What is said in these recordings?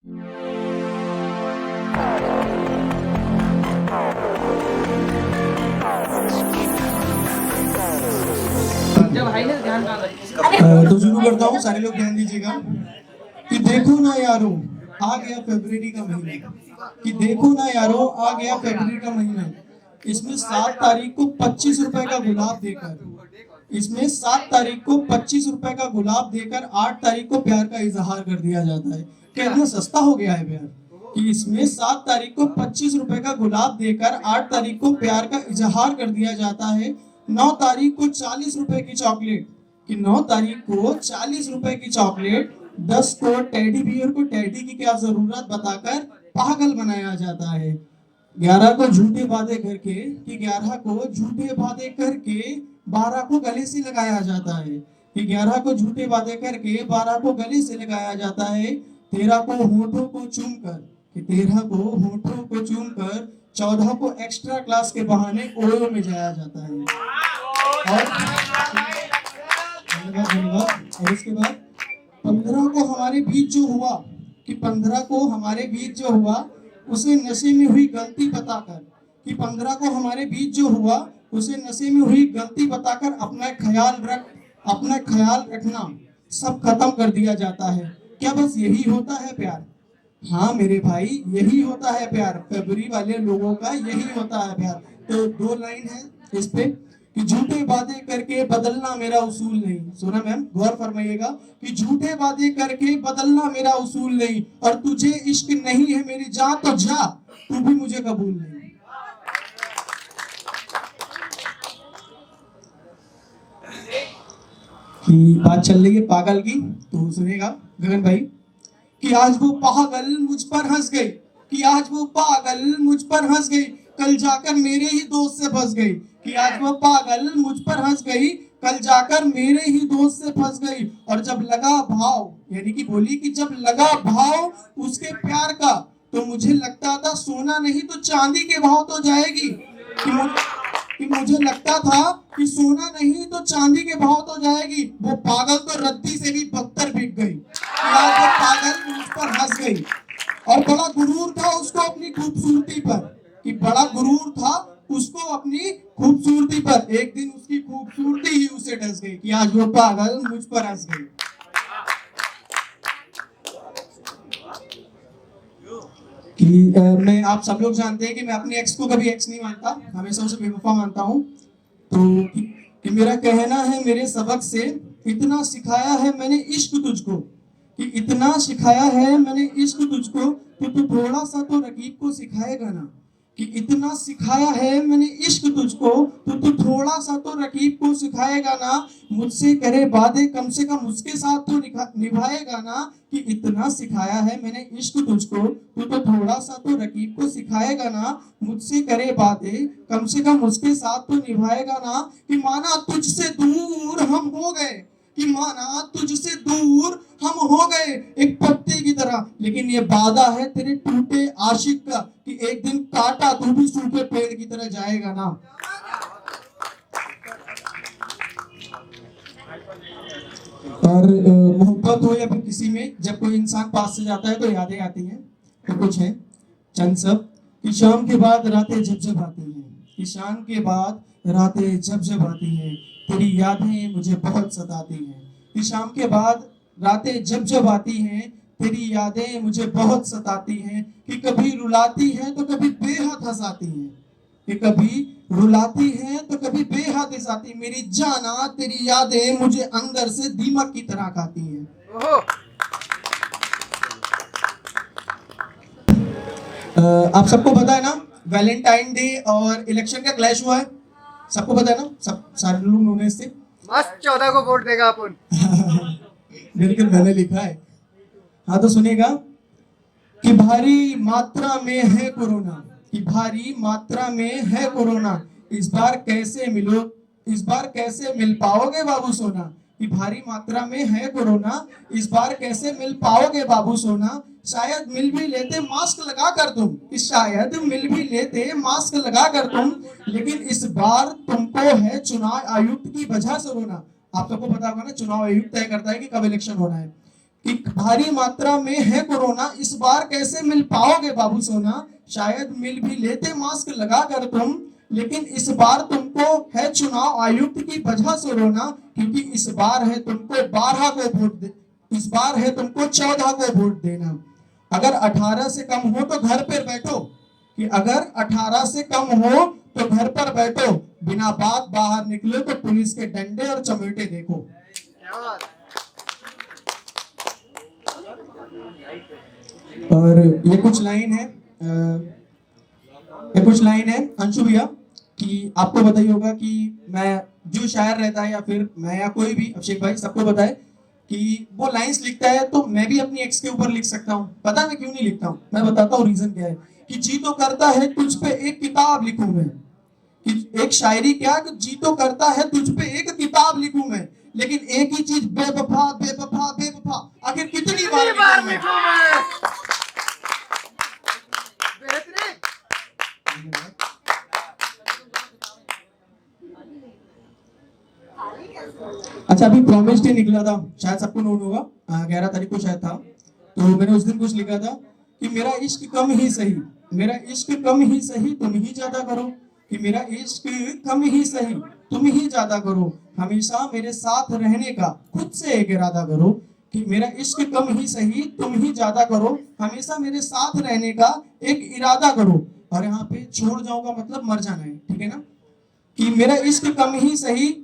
तो शुरू करता हूँ, सारे लोग ध्यान दीजिएगा कि देखो ना यारो आ गया फरवरी का महीना, कि देखो ना यारो आ गया फरवरी का महीना। इसमें 7 तारीख को 25 रुपए का गुलाब देकर, इसमें 7 तारीख को 25 रुपए का गुलाब देकर 8 तारीख को प्यार का इजहार कर दिया जाता है। क्या इतना सस्ता हो गया है प्यार कि इसमें 7 तारीख को 25 रुपए का गुलाब देकर 8 तारीख को प्यार का इजहार कर दिया जाता है। 9 तारीख को 40 रुपए की चॉकलेट, कि 9 तारीख को 40 रुपए की चॉकलेट 10 को टेडी बियर को टेडी की क्या जरूरत बताकर पागल बनाया जाता है। 11 को झूठे वादे करके, कि 11 को झूठे वादे करके 12 को गले से लगाया जाता है, कि 11 को झूठे वादे करके 12 को गले से लगाया जाता है। 13 को होठों को चूमकर, कि 13 को होठों को चूमकर 14 को एक्स्ट्रा क्लास के बहाने ओयो में जाया जाता है। और इसके बाद 15 को हमारे बीच जो हुआ, कि 15 को हमारे बीच जो हुआ उसे नशे में हुई गलती बताकर, कि 15 को हमारे बीच जो हुआ उसे नशे में हुई गलती बताकर अपना ख्याल रखना सब खत्म कर दिया जाता है। क्या बस यही होता है प्यार? हाँ मेरे भाई, यही होता है प्यार। फरवरी वाले लोगों का यही होता है प्यार। तो 2 लाइन है इस पे, कि झूठे वादे करके बदलना मेरा उसूल नहीं। सुना मैम, गौर फरमाइएगा, कि झूठे वादे करके बदलना मेरा उसूल नहीं, और तुझे इश्क नहीं है मेरी जान तो जा, तू भी मुझे कबूल नहीं। कि बात चल रही है पागल की, तो सुनेगा गगन भाई, कि आज वो पागल मुझ पर हंस गई, कि आज वो पागल मुझ पर हंस गई, कल जाकर मेरे ही दोस्त से फंस गई, कि आज वो पागल मुझ पर हंस गई, कल जाकर मेरे ही दोस्त से फंस गई। और जब लगा भाव, यानी कि बोली कि जब लगा भाव उसके प्यार का, तो मुझे लगता था सोना नहीं तो चांदी के भाव तो जाएगी, कि मुझे लगता था कि सोना नहीं तो चांदी के भाव तो जाएगी। वो पागल तो रद्दी से भी बदतर बिक गई, आज वो पागल मुझ पर हंस गई। और बड़ा गुरूर था उसको अपनी खूबसूरती पर, कि बड़ा गुरूर था उसको अपनी खूबसूरती पर, एक दिन उसकी खूबसूरती ही उसे डस गई, कि आज वो पागल मुझ पर हंस गई। कि मैं, आप सब लोग जानते हैं कि मैं अपनी एक्स को कभी एक्स नहीं मानता, हमेशा उसे बेवफा मानता हूँ। तो कि मेरा कहना है मेरे सबक से, इतना सिखाया है मैंने इश्क तुझको, कि इतना सिखाया है मैंने इश्क तुझको, तो तू थोड़ा सा तो रकीब को सिखाएगा ना, कि इतना सिखाया है मैंने इश्क तुझको, तो तू थोड़ा सा तो रकीब को सिखाएगा ना, मुझसे करे वादे कम से कम उसके साथ तो निभाएगा ना, कि इतना सिखाया है मैंने इश्क तुझको, तो थोड़ा सा तो रकीब को सिखाएगा ना, मुझसे करे वादे कम से कम उसके साथ तो निभाएगा ना, कि माना तुझसे दूर हम हो गए, कि माना तुझसे दूर हम हो गए एक पत्ते की तरह, लेकिन ये वादा है तेरे टूटे आशिक का, कि एक दिन काटा तू भी सूखे पेड़ की तरह जाएगा ना। और मोहब्बत हो या फिर किसी में, जब कोई इंसान पास से जाता है तो यादें आती हैं। तो कुछ है चंद सब, कि शाम के बाद रातें जब जब आती हैं, कि शाम के बाद रातें जब जब आती हैं, तेरी यादें मुझे बहुत सताती हैं, कि शाम के बाद रातें जब जब आती हैं, तेरी यादें मुझे बहुत सताती हैं, कि कभी रुलाती हैं तो कभी बेहद हंसाती हैं, कि कभी रुलाती हैं तो कभी बेहद हंसाती, मेरी जाना तेरी यादें मुझे अंदर से दीमक की तरह खाती हैं। आप सबको पता है ना, वैलेंटाइन डे और इलेक्शन का क्लैश हुआ है, सबको पता है ना, सब सारे लोग उन्होंने इससे मस्त 14 को वोट देगा अपन। बिल्कुल मैंने लिखा है। हाँ तो सुनिएगा, कि भारी मात्रा में है कोरोना, कि भारी मात्रा में है कोरोना, इस बार कैसे मिल पाओगे बाबू सोना, कि भारी मात्रा में है कोरोना, इस बार कैसे मिल पाओगे बाबू सोना, शायद मिल भी लेते मास्क लगा कर तुम, शायद मिल भी लेते मास्क लगा कर तुम, लेकिन इस बार तुमको है चुनाव आयुक्त की वजह से रोना। आप सबको पता होगा ना, चुनाव आयुक्त तय करता है कि कब इलेक्शन होना है। कि भारी मात्रा में है कोरोना, इस बार कैसे मिल पाओगे बाबू सोना, शायद मिल भी लेते मास्क लगा कर तुम, लेकिन इस बार तुमको है चुनाव आयुक्त की वजह से रोना, क्योंकि इस बार है तुमको 12 को वोट दे, इस बार है तुमको 14 को वोट देना। अगर 18 से कम हो तो घर पर बैठो, कि अगर 18 से कम हो तो घर पर बैठो, बिना बात बाहर निकले तो पुलिस के डंडे और चमेटे देखो। क्या बात। और ये कुछ लाइन है, ये कुछ लाइन है अंशु भैया, कि आपको बताइए होगा कि मैं जो शायर रहता है या फिर मैं या कोई भी, अभिषेक भाई सबको बताए कि वो लाइंस लिखता है तो मैं भी अपनी एक्स के ऊपर लिख सकता हूँ। पता मैं क्यों नहीं लिखता हूँ, मैं बताता हूँ रीजन क्या है। कि जी तो करता है तुझ पे एक किताब लिखूं मैं, कि एक शायरी क्या, कि जी तो करता है तुझ पे एक किताब लिखूं मैं, लेकिन एक ही चीज बेवफा बेवफा बेवफा, आखिर कितनी बार लिखूं मैं। लिखूं मैं। बेहतरीन। अच्छा, अभी प्रॉमिस डे निकला था, शायद सबको नोट होगा, 11 तारीख को शायद था, तो मैंने उस दिन कुछ लिखा था कि मेरा इश्क कम ही सही, मेरा इश्क कम ही सही तुम ही ज्यादा करो, कि मेरा इश्क कम ही सही तुम ही ज्यादा करो, हमेशा मेरे साथ रहने का खुद से एक इरादा करो, कि मेरा इश्क कम ही सही तुम ही ज्यादा करो, हमेशा मेरे साथ रहने का एक इरादा करो। और यहाँ पे छोड़ जाऊंगा मतलब मर जाना है, ठीक है ना, कि मेरा इश्क कम ही सही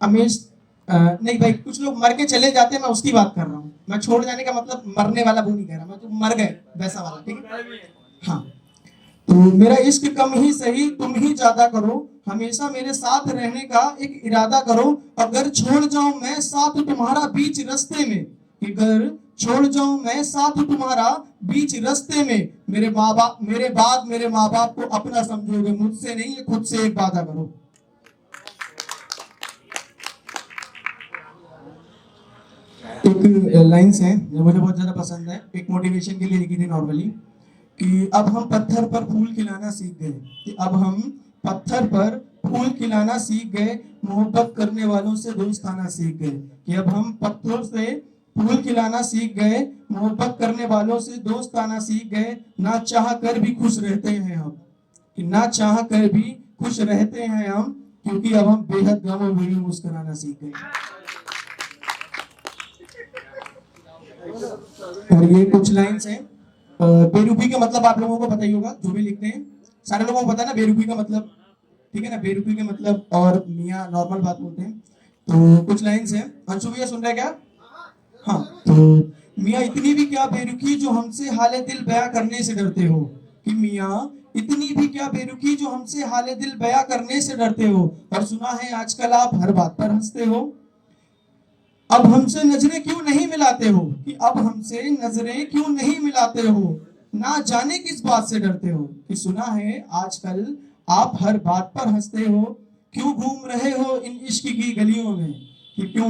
हमेश नहीं भाई, कुछ लोग मर के चले जाते हैं, मैं उसकी बात कर रहा हूँ, मैं छोड़ जाने का मतलब मरने वाला वो नहीं कह रहा, मैं तो मर गए वैसा वाला, ठीक है। हाँ, तो मेरा इश्क कम ही सही तुम ही ज्यादा करो, हमेशा मेरे साथ रहने का एक इरादा करो, अगर छोड़ जाऊं मैं साथ तुम्हारा बीच रास्ते में, अगर छोड़ जाऊं मैं साथ तुम्हारा बीच रास्ते में, मेरे माँ बाप को अपना समझोगे, मुझसे नहीं, खुद से एक वादा करो। एक लाइन्स है जो मुझे बहुत ज्यादा पसंद है, एक मोटिवेशन के लिए लिखी थी नॉर्मली, कि अब हम पत्थर पर फूल खिलाना सीख गए, कि अब हम पत्थर पर फूल खिलाना सीख गए, मोहब्बत करने वालों से दोस्ताना सीख गए, कि अब हम पत्थर से फूल खिलाना सीख गए, मोहब्बत करने वालों से दोस्ताना सीख गए, ना चाह कर भी खुश रहते हैं हम, कि ना चाह कर भी खुश रहते हैं हम, क्योंकि अब हम बेहद गमों में भी मुस्कुराना सीख गए। और ये कुछ लाइन्स हैं, बेरुखी का मतलब आप लोगों को पता ही होगा, जो भी लिखते हैं सारे लोगों को पता है ना बेरुखी का मतलब, ठीक है ना, बेरुखी का मतलब, और मियाँ नॉर्मल बात बोलते हैं। तो कुछ लाइन्स हैं, अंशु भैया सुन रहे हैं क्या? हाँ, तो मियाँ इतनी भी क्या बेरुखी जो हमसे हाले दिल बयां करने से डरते हो, कि मियाँ इतनी भी क्या बेरुखी जो हमसे हाले दिल बयां करने से डरते हो, और सुना है आजकल आप हर बात पर हंसते हो, अब हमसे नजरें क्यों नहीं मिलाते हो, कि अब हमसे नजरें क्यों नहीं मिलाते हो, ना जाने किस बात से डरते हो, कि सुना है आजकल आप हर बात पर हंसते हो, क्यों घूम रहे हो इन इश्क की गलियों में, कि क्यों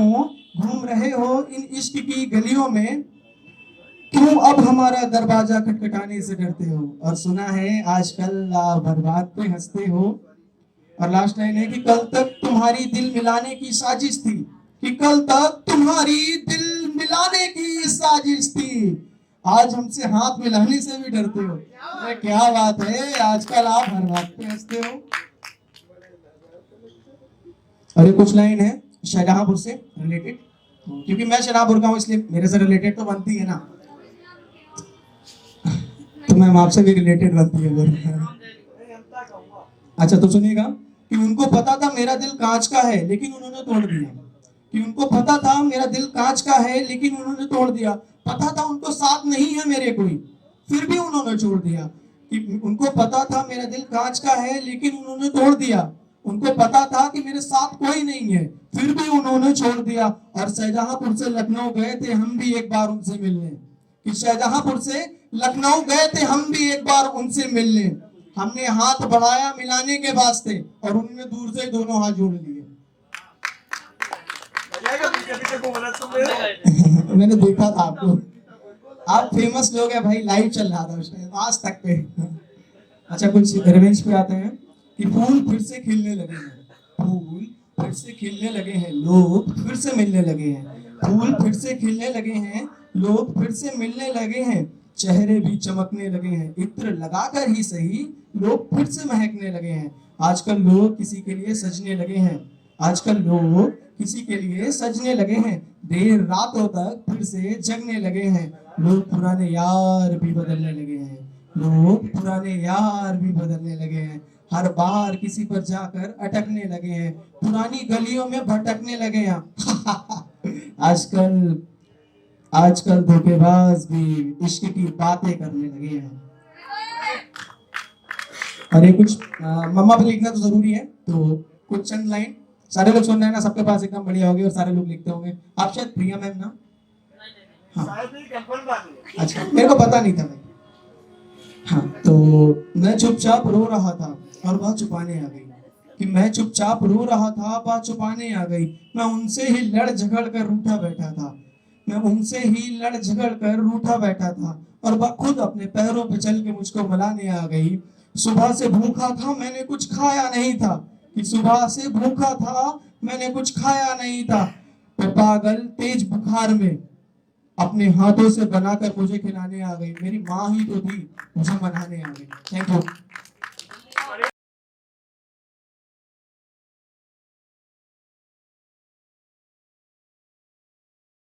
घूम रहे हो इन इश्क की गलियों में, क्यों अब हमारा दरवाजा खटखटाने से डरते हो, और सुना है आजकल आप हर बात पे हंसते हो। और लास्ट लाइन है कि कल तक तुम्हारी दिल मिलाने की साजिश थी, कि कल तक तुम्हारी दिल मिलाने की साजिश थी, आज हमसे हाथ मिलाने से भी डरते हो। अरे क्या बात है, आजकल आप हर बात पे हंसते हो। और ये कुछ लाइन है शाहजहांपुर से रिलेटेड, क्योंकि मैं शाहजहांपुर का हूँ इसलिए मेरे से रिलेटेड तो बनती है ना, तो मैम आपसे भी रिलेटेड बनती है। अच्छा तो सुनिएगा, कि उनको पता था मेरा दिल कांच का है लेकिन उन्होंने तोड़ दिया, कि उनको पता था मेरा दिल कांच का है लेकिन उन्होंने तोड़ दिया, पता था उनको साथ नहीं है मेरे कोई फिर भी उन्होंने छोड़ दिया, कि उनको पता था मेरा दिल कांच का है लेकिन उन्होंने तोड़ दिया, उनको पता था कि मेरे साथ कोई नहीं है फिर भी उन्होंने छोड़ दिया। और शाहजहांपुर से लखनऊ गए थे हम भी एक बार उनसे मिलने, कि शाहजहांपुर से लखनऊ गए थे हम भी एक बार उनसे मिलने, हमने हाथ बढ़ाया मिलाने के वास्ते और उन्होंने दूर से दोनों हाथ जोड़ लिए। मैंने देखा था आपको, आप फेमस लोग हैं भाई, लाइव चल रहा था उस टाइम आज तक पे। अच्छा कुछ रिवेंज पे आते हैं, कि फूल फिर से खिलने लगे हैं, फूल फिर से खिलने लगे हैं, लोग फिर से मिलने लगे हैं, फूल फिर से खिलने लगे हैं, लोग फिर से मिलने लगे हैं, चेहरे भी चमकने लगे हैं, इत्र लगाकर ही सही लोग फिर से महकने लगे हैं। आजकल लोग किसी के लिए सजने लगे हैं, आजकल लोग किसी के लिए सजने लगे हैं, देर रातों तक फिर से जगने लगे हैं। लोग पुराने यार भी बदलने लगे हैं, लोग पुराने यार भी बदलने लगे हैं, हर बार किसी पर जाकर अटकने लगे हैं, पुरानी गलियों में भटकने लगे हैं। आजकल आजकल धोखेबाज भी इश्क की बातें करने लगे हैं। और ये कुछ मम्मा पे लिखना तो जरूरी है, तो कुछ चंद लाइन सारे लोग सुन रहे हैं ना, सबके पास एकदम बढ़िया होगी और सारे लोग लिखते होंगे। आप शायद प्रिया मैम ना? हाँ, शायद ही कंफर्म बात है। अच्छा, मेरे को पता नहीं था भाई। हाँ, तो मैं चुपचाप रो रहा था और वह छुपाने आ गई, कि मैं चुपचाप रो रहा था, वह छुपाने आ गई। मैं उनसे ही लड़ झगड़ कर रूठा बैठा था, मैं उनसे ही लड़ झगड़ कर रूठा बैठा था, और वह खुद अपने पैरों पे चल के मुझको मिलाने आ गई। सुबह से भूखा था, मैंने कुछ खाया नहीं था, कि सुबह से भूखा था, मैंने कुछ खाया नहीं था। मैं पागल तेज बुखार में अपने हाथों से बनाकर मुझे खिलाने आ गई। मेरी माँ ही तो थी, मुझे मनाने आ गई। Thank you.